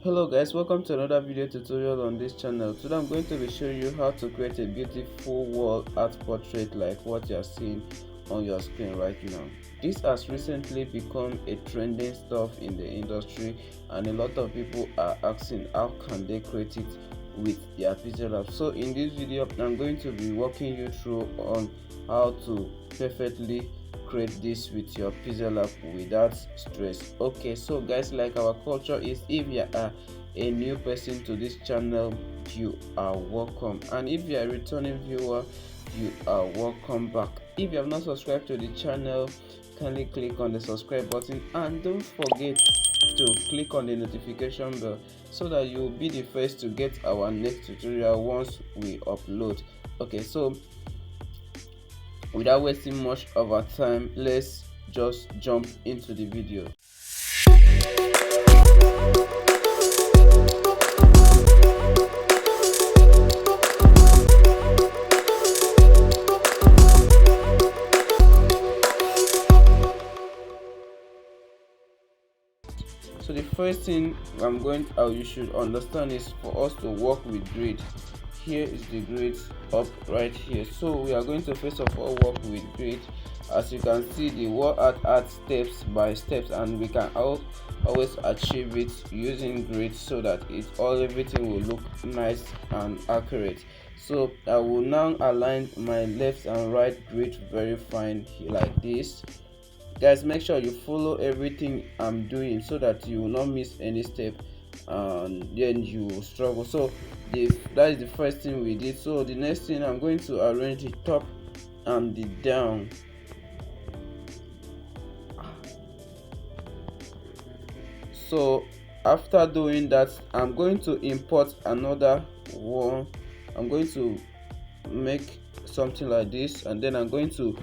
Hello guys, welcome to another video tutorial on this channel. Today I'm going to be showing you how to create a beautiful wall art portrait like what you are seeing on your screen right now. This has recently become a trending stuff in the industry, and a lot of people are asking how can they create it with their pixellab. So in this video I'm going to be walking you through on how to perfectly create this with your pixellab without stress. Okay, so guys, like our culture is, if you are a new person to this channel, you are welcome, and if you are a returning viewer, you are welcome back. If you have not subscribed to the channel, kindly click on the subscribe button and don't forget to click on the notification bell so that you will be the first to get our next tutorial once we upload. Okay, so without wasting much of our time, let's just jump into the video. So the first thing you should understand is for us to work with grid. Here is the grid up right here. So we are going to first of all work with grid. As you can see, the wall art steps by steps, and we can always achieve it using grid so that everything will look nice and accurate. So I will now align my left and right grid very fine like this. Guys, make sure you follow everything I'm doing so that you will not miss any step and then you will struggle. So that is the first thing we did. So the next thing, I'm going to arrange the top and the down. So after doing that, I'm going to import another one. I'm going to make something like this, and then I'm going to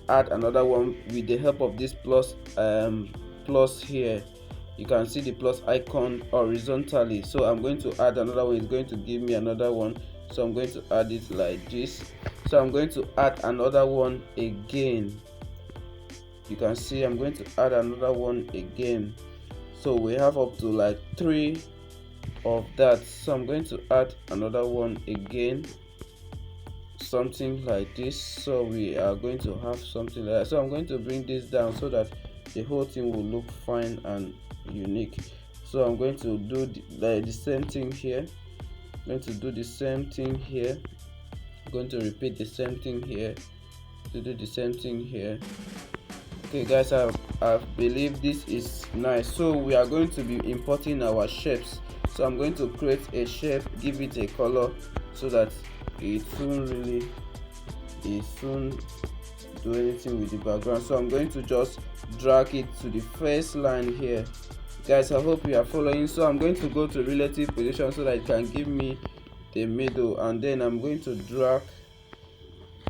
add another one with the help of this plus here. You can see the plus icon horizontally, so I'm going to add another one. It's going to give me another one, so I'm going to add it like this. So I'm going to add another one again. You can see I'm going to add another one again, so we have up to like 3 of that. So I'm going to add another one again, something like this. So we are going to have something like that. So I'm going to bring this down so that the whole thing will look fine and unique. So I'm going to do the same thing here. I'm going to do the same thing here. I'm going to repeat the same thing here, to do the same thing here. Okay guys, I believe this is nice. So we are going to be importing our shapes. So I'm going to create a shape, give it a color so that it soon do anything with the background. So I'm going to just drag it to the first line here. Guys, I hope you are following. So I'm going to go to relative position so that it can give me the middle, and then I'm going to drag.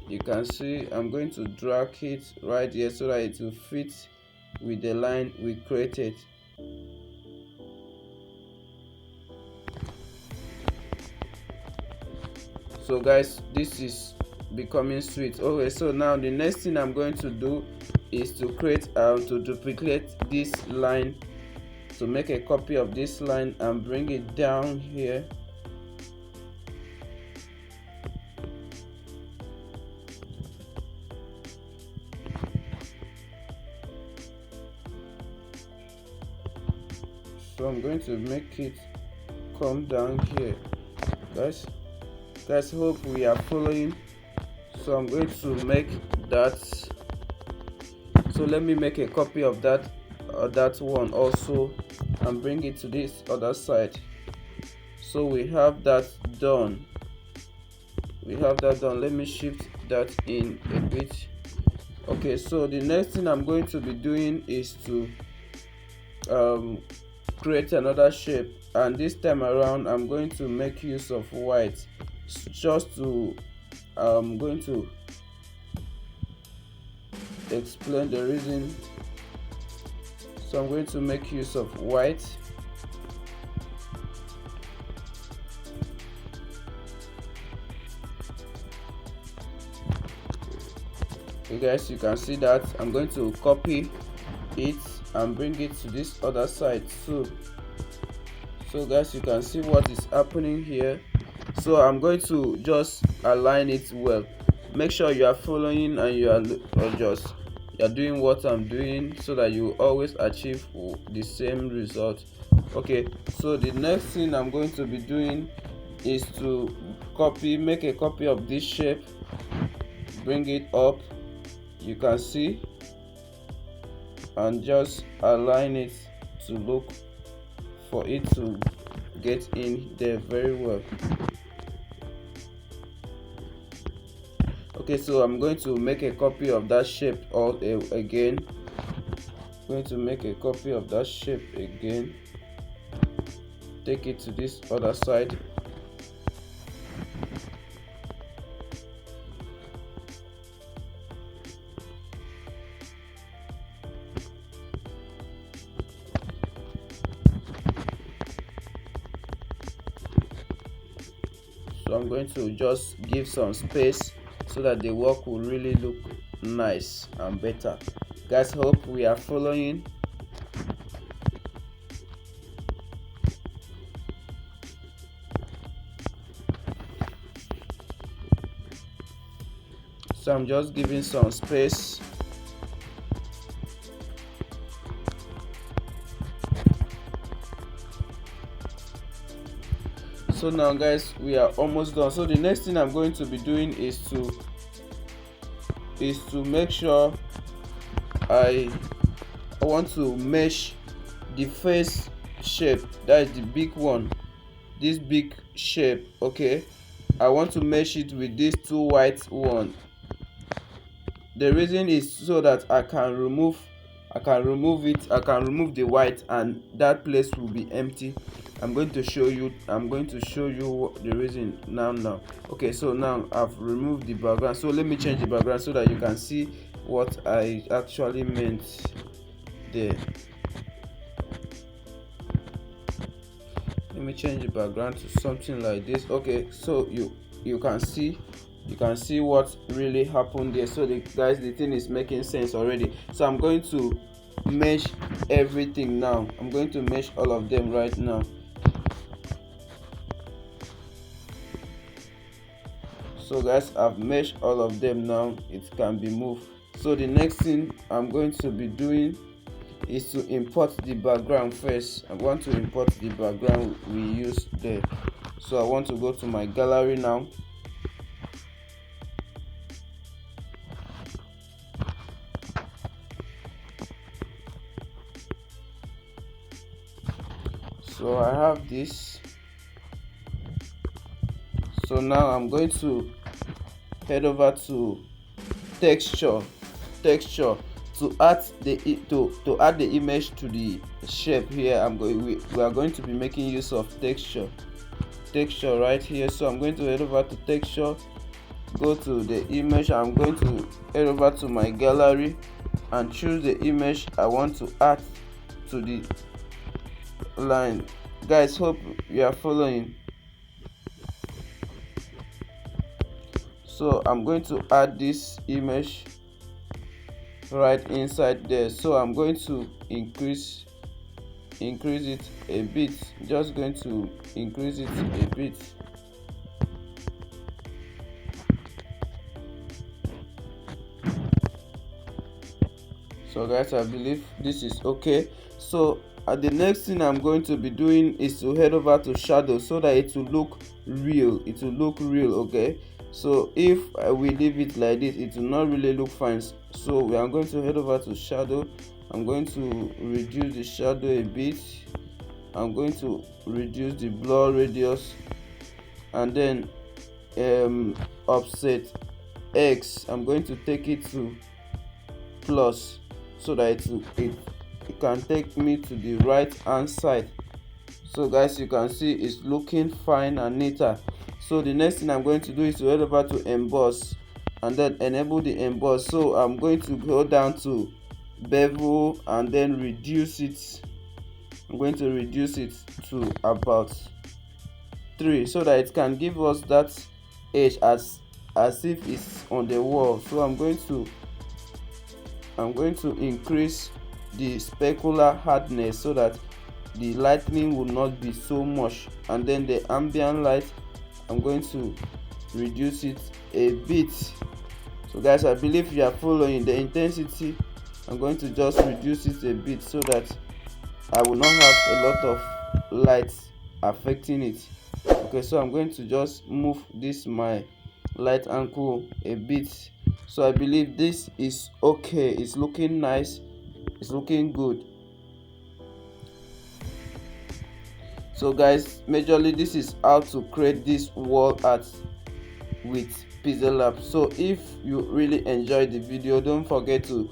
You can see I'm going to drag it right here so that it will fit with the line we created. So guys, this is becoming sweet. Okay, so now the next thing I'm going to do is to create to duplicate this line, to make a copy of this line and bring it down here. So I'm going to make it come down here. Guys, hope we are following. So I'm going to make that. So let me make a copy of that one also and bring it to this other side. So we have that done. Let me shift that in a bit. Okay, so the next thing I'm going to be doing is to create another shape, and this time around I'm going to make use of white. Just to I'm going to explain the reason. So I'm going to make use of white. Okay guys, you can see that I'm going to copy it and bring it to this other side. So So guys, you can see what is happening here. So I'm going to just align it well. Make sure you are following and you are doing what I'm doing, so that you always achieve the same result. Okay, so the next thing I'm going to be doing is to make a copy of this shape, bring it up, you can see, and just align it to look for it to get in there very well. Okay, so I'm going to make a copy of that shape again. I'm going to make a copy of that shape again, take it to this other side. So I'm going to just give some space so that the work will really look nice and better. Guys, hope we are following. So I'm just giving some space. So now guys, we are almost done. So the next thing I'm going to be doing is to make sure I want to mesh the face shape, that is the big one, this big shape. Okay, I want to mesh it with these two white one. The reason is so that I can remove the white and that place will be empty. I'm going to show you the reason now. Okay, so now I've removed the background, so let me change the background so that you can see what I actually meant there. Let me change the background to something like this. Okay, so you can see what really happened there. So the thing is making sense already. So I'm going to mesh everything now. I'm going to mesh all of them right now. So guys, I've meshed all of them now. It can be moved. So the next thing I'm going to be doing is to import the background first. I want to import the background we used there. So I want to go to my gallery now. So I have this. So now I'm going to head over to texture to add the image to the shape here. We are going to be making use of texture right here. So I'm going to head over to texture, go to the image. I'm going to head over to my gallery and choose the image I want to add to the line. Guys, hope you are following. So I'm going to add this image right inside there. So I'm going to increase it a bit, just going to increase it a bit. So guys, I believe this is okay. So the next thing I'm going to be doing is to head over to shadow so that it will look real. Okay, so if we leave it like this, it will not really look fine. So we are going to head over to shadow. I'm going to reduce the shadow a bit. I'm going to reduce the blur radius, and then offset X, I'm going to take it to plus, so that it can take me to the right hand side. So guys, you can see it's looking fine and neater. So the next thing I'm going to do is to head over to emboss and then enable the emboss. So I'm going to go down to bevel and then reduce it. I'm going to reduce it to about 3 so that it can give us that edge as if it's on the wall. So I'm going to increase the specular hardness so that the lightning will not be so much. And then the ambient light, I'm going to reduce it a bit. So guys, I believe you are following the intensity. I'm going to just reduce it a bit so that I will not have a lot of light affecting it. Okay, so I'm going to just move this my light angle a bit. So I believe this is okay. It's looking nice, it's looking good. So guys, majorly this is how to create this wall art with pixellab. So if you really enjoyed the video, don't forget to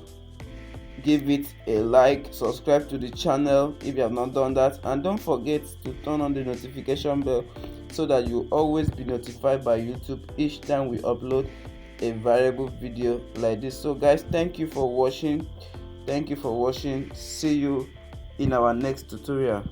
give it a like, subscribe to the channel if you have not done that, and don't forget to turn on the notification bell so that you always be notified by YouTube each time we upload a variable video like this. So guys, thank you for watching. See you in our next tutorial.